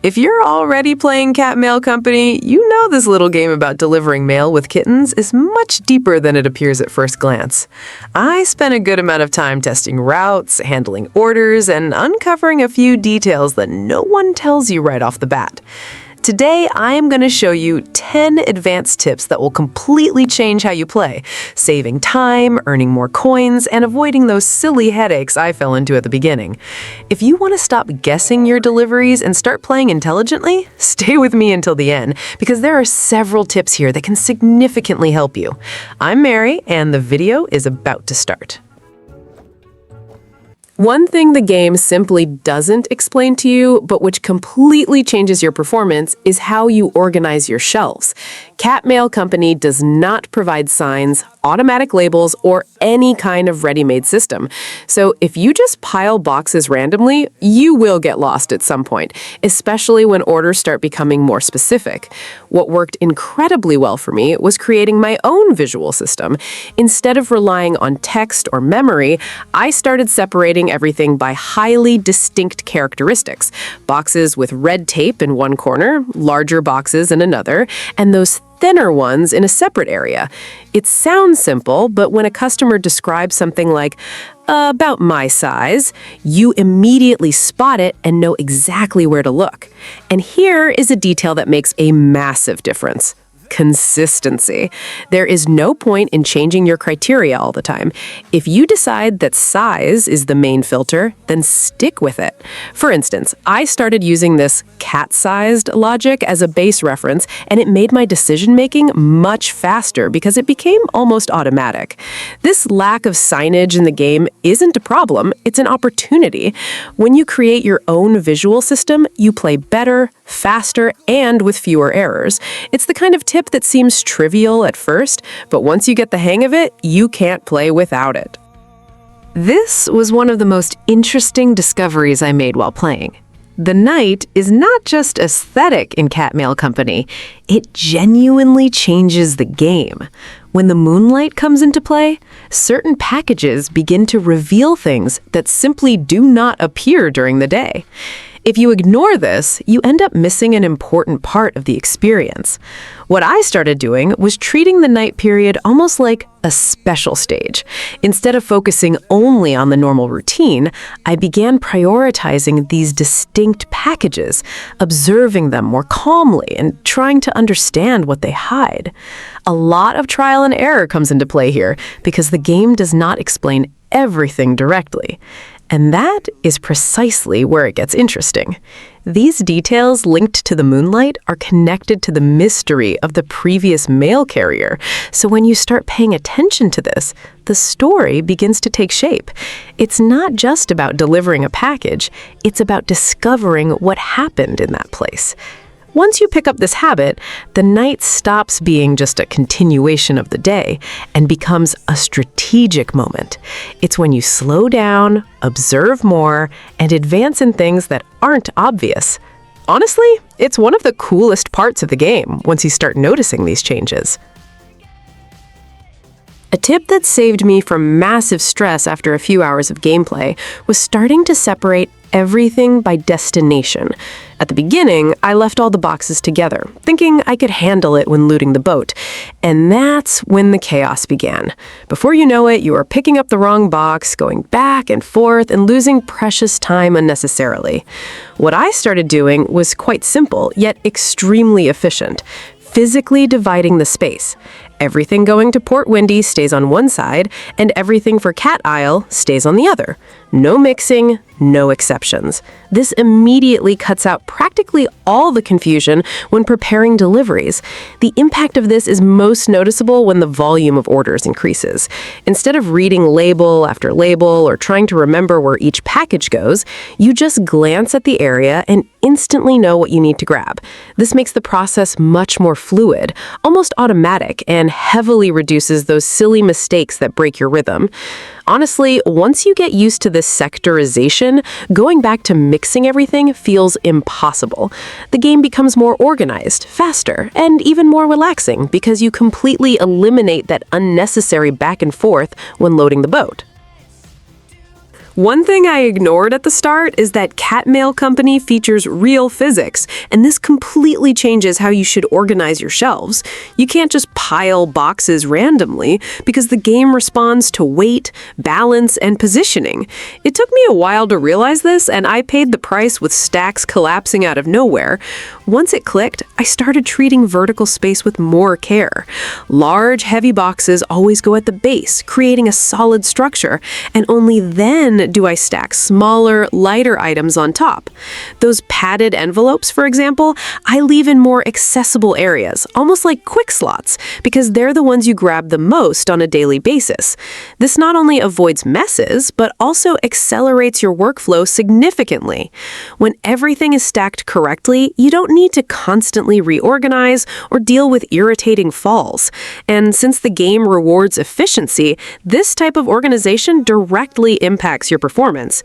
If you're already playing Cat Mail Company, you know this little game about delivering mail with kittens is much deeper than it appears at first glance. I spent a good amount of time testing routes, handling orders, and uncovering a few details that no one tells you right off the bat. Today, I am going to show you 10 advanced tips that will completely change how you play, saving time, earning more coins, and avoiding those silly headaches I fell into at the beginning. If you want to stop guessing your deliveries and start playing intelligently, stay with me until the end, because there are several tips here that can significantly help you. I'm Mary, and the video is about to start. One thing the game simply doesn't explain to you, but which completely changes your performance, is how you organize your shelves. Cat Mail Company does not provide signs, automatic labels, or any kind of ready-made system. So if you just pile boxes randomly, you will get lost at some point, especially when orders start becoming more specific. What worked incredibly well for me was creating my own visual system. Instead of relying on text or memory, I started separating everything by highly distinct characteristics. Boxes with red tape in one corner, larger boxes in another, and those thinner ones in a separate area. It sounds simple, but when a customer describes something like, about my size, you immediately spot it and know exactly where to look. And here is a detail that makes a massive difference. Consistency. There is no point in changing your criteria all the time. If you decide that size is the main filter, then stick with it. For instance, I started using this cat-sized logic as a base reference, and it made my decision-making much faster because it became almost automatic. This lack of signage in the game isn't a problem, it's an opportunity. When you create your own visual system, you play better, faster, and with fewer errors. It's the kind of tip that seems trivial at first, but once you get the hang of it, you can't play without it. This was one of the most interesting discoveries I made while playing. The night is not just aesthetic in Cat Mail Company, it genuinely changes the game. When the moonlight comes into play, certain packages begin to reveal things that simply do not appear during the day. If you ignore this, you end up missing an important part of the experience. What I started doing was treating the night period almost like a special stage. Instead of focusing only on the normal routine, I began prioritizing these distinct packages, observing them more calmly and trying to understand what they hide. A lot of trial and error comes into play here because the game does not explain everything directly. And that is precisely where it gets interesting. These details linked to the moonlight are connected to the mystery of the previous mail carrier. So when you start paying attention to this, the story begins to take shape. It's not just about delivering a package, it's about discovering what happened in that place. Once you pick up this habit, the night stops being just a continuation of the day and becomes a strategic moment. It's when you slow down, observe more, and advance in things that aren't obvious. Honestly, it's one of the coolest parts of the game once you start noticing these changes. A tip that saved me from massive stress after a few hours of gameplay was starting to separate everything by destination. At the beginning, I left all the boxes together, thinking I could handle it when looting the boat. And that's when the chaos began. Before you know it, you are picking up the wrong box, going back and forth, and losing precious time unnecessarily. What I started doing was quite simple, yet extremely efficient. Physically dividing the space. Everything going to Port Windy stays on one side, and everything for Cat Isle stays on the other. No mixing, no exceptions. This immediately cuts out practically all the confusion when preparing deliveries. The impact of this is most noticeable when the volume of orders increases. Instead of reading label after label or trying to remember where each package goes, you just glance at the area and instantly know what you need to grab. This makes the process much more fluid, almost automatic, and heavily reduces those silly mistakes that break your rhythm. Honestly, once you get used to this sectorization, going back to mixing everything feels impossible. The game becomes more organized, faster, and even more relaxing because you completely eliminate that unnecessary back and forth when loading the boat. One thing I ignored at the start is that Cat Mail Company features real physics, and this completely changes how you should organize your shelves. You can't just pile boxes randomly, because the game responds to weight, balance, and positioning. It took me a while to realize this, and I paid the price with stacks collapsing out of nowhere. Once it clicked, I started treating vertical space with more care. Large, heavy boxes always go at the base, creating a solid structure, and only then do I stack smaller, lighter items on top. Those padded envelopes, for example, I leave in more accessible areas, almost like quick slots, because they're the ones you grab the most on a daily basis. This not only avoids messes, but also accelerates your workflow significantly. When everything is stacked correctly, you don't need to constantly reorganize or deal with irritating falls. And since the game rewards efficiency, this type of organization directly impacts your performance.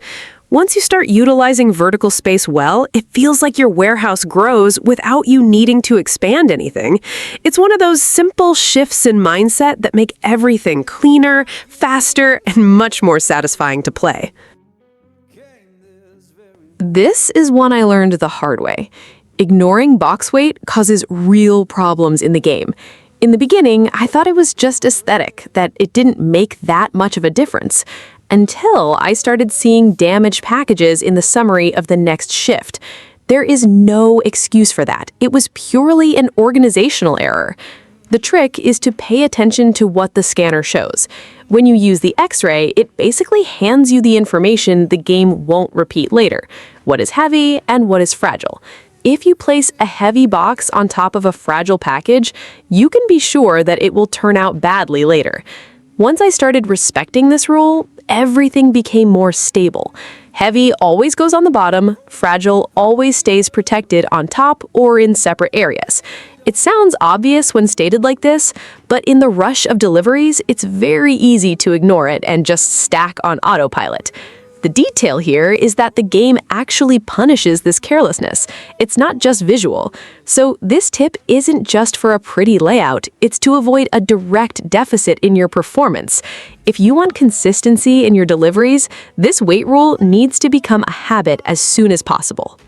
Once you start utilizing vertical space well, it feels like your warehouse grows without you needing to expand anything. It's one of those simple shifts in mindset that make everything cleaner, faster, and much more satisfying to play. This is one I learned the hard way. Ignoring box weight causes real problems in the game. In the beginning, I thought it was just aesthetic, that it didn't make that much of a difference, until I started seeing damaged packages in the summary of the next shift. There is no excuse for that. It was purely an organizational error. The trick is to pay attention to what the scanner shows. When you use the X-ray, it basically hands you the information the game won't repeat later, what is heavy and what is fragile. If you place a heavy box on top of a fragile package, you can be sure that it will turn out badly later. Once I started respecting this rule, everything became more stable. Heavy always goes on the bottom, fragile always stays protected on top or in separate areas. It sounds obvious when stated like this, but in the rush of deliveries, it's very easy to ignore it and just stack on autopilot. The detail here is that the game actually punishes this carelessness. It's not just visual. So this tip isn't just for a pretty layout, it's to avoid a direct deficit in your performance. If you want consistency in your deliveries, this weight rule needs to become a habit as soon as possible.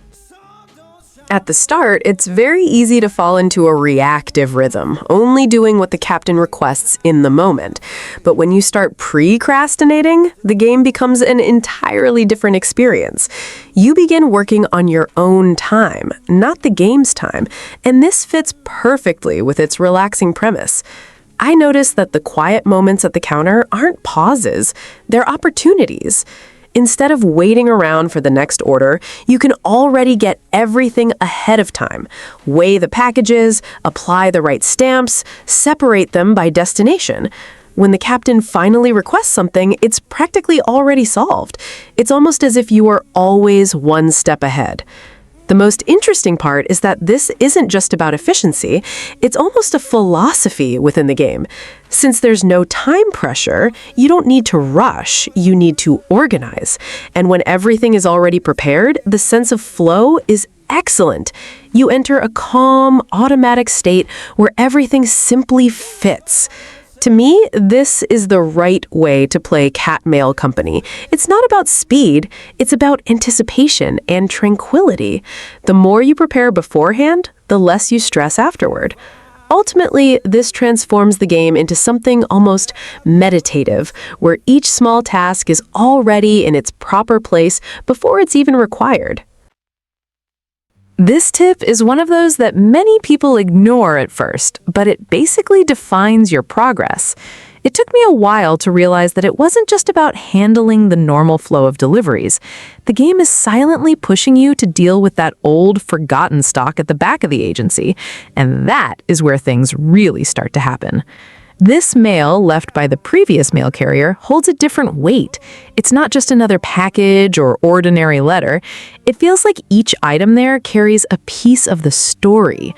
At the start, it's very easy to fall into a reactive rhythm, only doing what the captain requests in the moment. But when you start pre-crastinating, the game becomes an entirely different experience. You begin working on your own time, not the game's time, and this fits perfectly with its relaxing premise. I noticed that the quiet moments at the counter aren't pauses, they're opportunities. Instead of waiting around for the next order, you can already get everything ahead of time. Weigh the packages, apply the right stamps, separate them by destination. When the captain finally requests something, it's practically already solved. It's almost as if you are always one step ahead. The most interesting part is that this isn't just about efficiency, it's almost a philosophy within the game. Since there's no time pressure, you don't need to rush, you need to organize. And when everything is already prepared, the sense of flow is excellent. You enter a calm, automatic state where everything simply fits. To me, this is the right way to play Cat Mail Company. It's not about speed, it's about anticipation and tranquility. The more you prepare beforehand, the less you stress afterward. Ultimately, this transforms the game into something almost meditative, where each small task is already in its proper place before it's even required. This tip is one of those that many people ignore at first, but it basically defines your progress. It took me a while to realize that it wasn't just about handling the normal flow of deliveries. The game is silently pushing you to deal with that old, forgotten stock at the back of the agency, and that is where things really start to happen. This mail left by the previous mail carrier holds a different weight. It's not just another package or ordinary letter. It feels like each item there carries a piece of the story.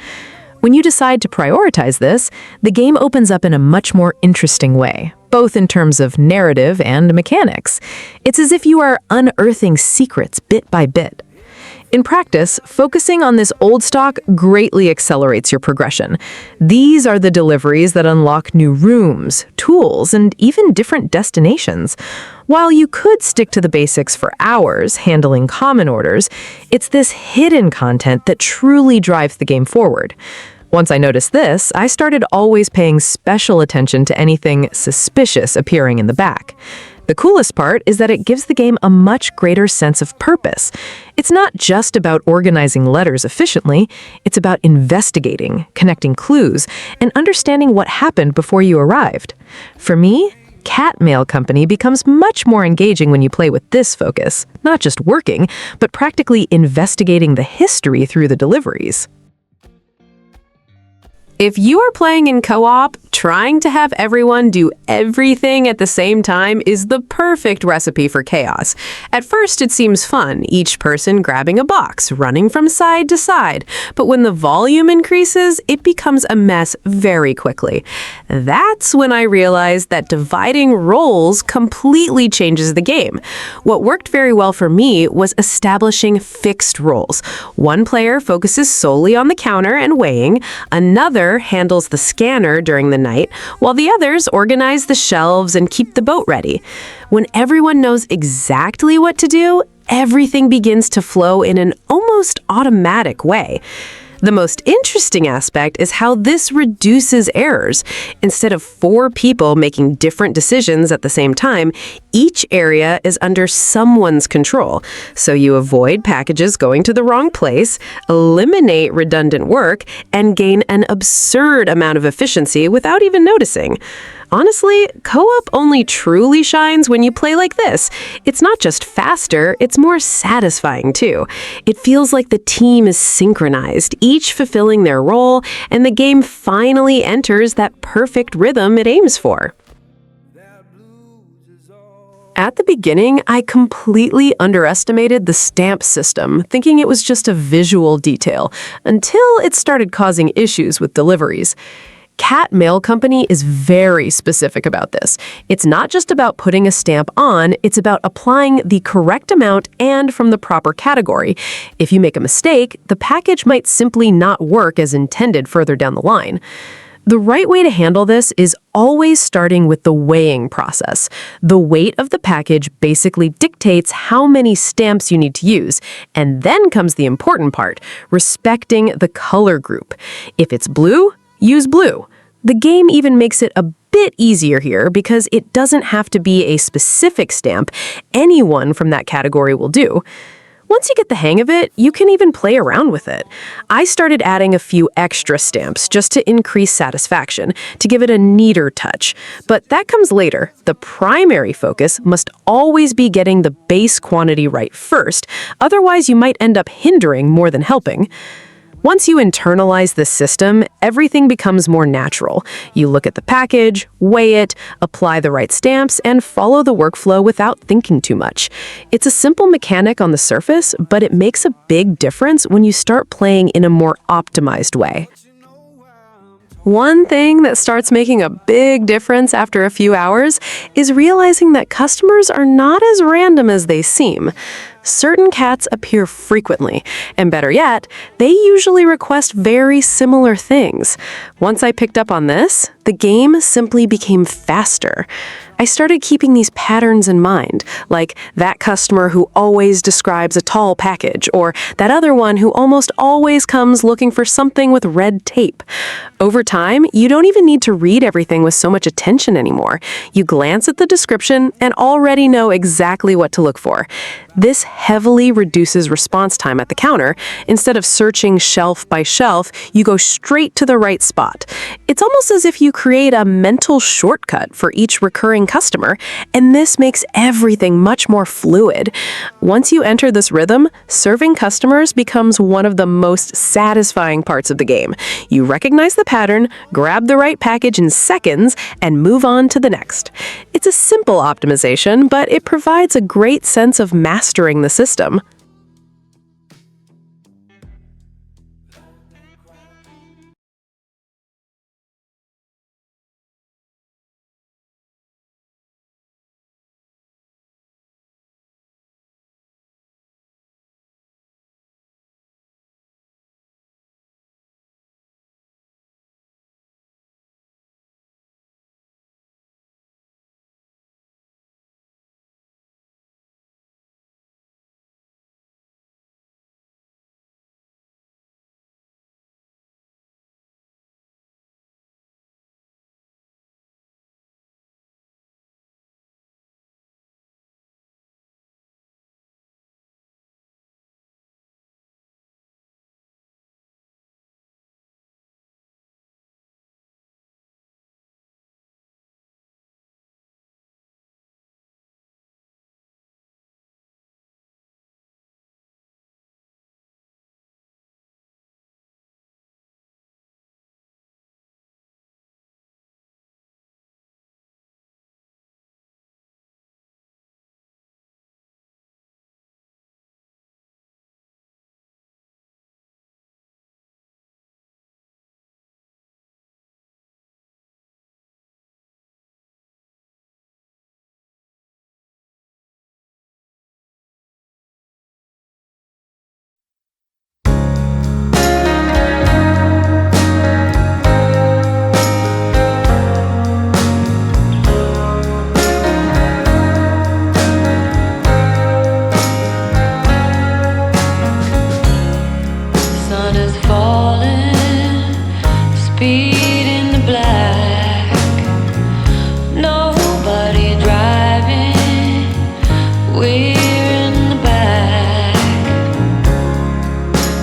When you decide to prioritize this, the game opens up in a much more interesting way, both in terms of narrative and mechanics. It's as if you are unearthing secrets bit by bit. In practice, focusing on this old stock greatly accelerates your progression. These are the deliveries that unlock new rooms, tools, and even different destinations. While you could stick to the basics for hours, handling common orders, it's this hidden content that truly drives the game forward. Once I noticed this, I started always paying special attention to anything suspicious appearing in the back. The coolest part is that it gives the game a much greater sense of purpose. It's not just about organizing letters efficiently, it's about investigating, connecting clues, and understanding what happened before you arrived. For me, Cat Mail Company becomes much more engaging when you play with this focus, not just working, but practically investigating the history through the deliveries. If you are playing in co-op, trying to have everyone do everything at the same time is the perfect recipe for chaos. At first, it seems fun, each person grabbing a box, running from side to side. But when the volume increases, it becomes a mess very quickly. That's when I realized that dividing roles completely changes the game. What worked very well for me was establishing fixed roles. One player focuses solely on the counter and weighing, another handles the scanner during the night, while the others organize the shelves and keep the boat ready. When everyone knows exactly what to do, everything begins to flow in an almost automatic way. The most interesting aspect is how this reduces errors. Instead of 4 people making different decisions at the same time, each area is under someone's control. So you avoid packages going to the wrong place, eliminate redundant work, and gain an absurd amount of efficiency without even noticing. Honestly, co-op only truly shines when you play like this. It's not just faster, it's more satisfying too. It feels like the team is synchronized, each fulfilling their role, and the game finally enters that perfect rhythm it aims for. At the beginning, I completely underestimated the stamp system, thinking it was just a visual detail, until it started causing issues with deliveries. Cat Mail Company is very specific about this. It's not just about putting a stamp on, it's about applying the correct amount and from the proper category. If you make a mistake, the package might simply not work as intended further down the line. The right way to handle this is always starting with the weighing process. The weight of the package basically dictates how many stamps you need to use, and then comes the important part, respecting the color group. If it's blue, use blue. The game even makes it a bit easier here because it doesn't have to be a specific stamp. Anyone from that category will do. Once you get the hang of it, you can even play around with it. I started adding a few extra stamps just to increase satisfaction, to give it a neater touch. But that comes later. The primary focus must always be getting the base quantity right first, otherwise you might end up hindering more than helping. Once you internalize this system, everything becomes more natural. You look at the package, weigh it, apply the right stamps, and follow the workflow without thinking too much. It's a simple mechanic on the surface, but it makes a big difference when you start playing in a more optimized way. One thing that starts making a big difference after a few hours is realizing that customers are not as random as they seem. Certain cats appear frequently, and better yet, they usually request very similar things. Once I picked up on this, the game simply became faster. I started keeping these patterns in mind, like that customer who always describes a tall package, or that other one who almost always comes looking for something with red tape. Over time, you don't even need to read everything with so much attention anymore. You glance at the description and already know exactly what to look for. This heavily reduces response time at the counter. Instead of searching shelf by shelf, you go straight to the right spot. It's almost as if you create a mental shortcut for each recurring customer, and this makes everything much more fluid. Once you enter this rhythm, serving customers becomes one of the most satisfying parts of the game. You recognize the pattern, grab the right package in seconds, and move on to the next. It's a simple optimization, but it provides a great sense of mastering the system. sun is falling, speed in the black. Nobody driving, we're in the back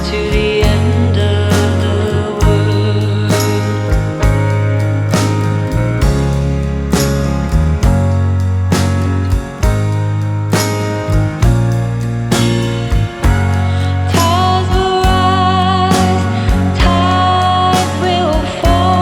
to the end of the world. Tides will rise, tides will fall.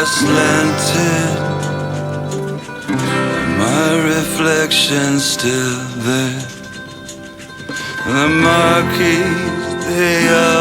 slanted, my reflection still there. The marquees, they are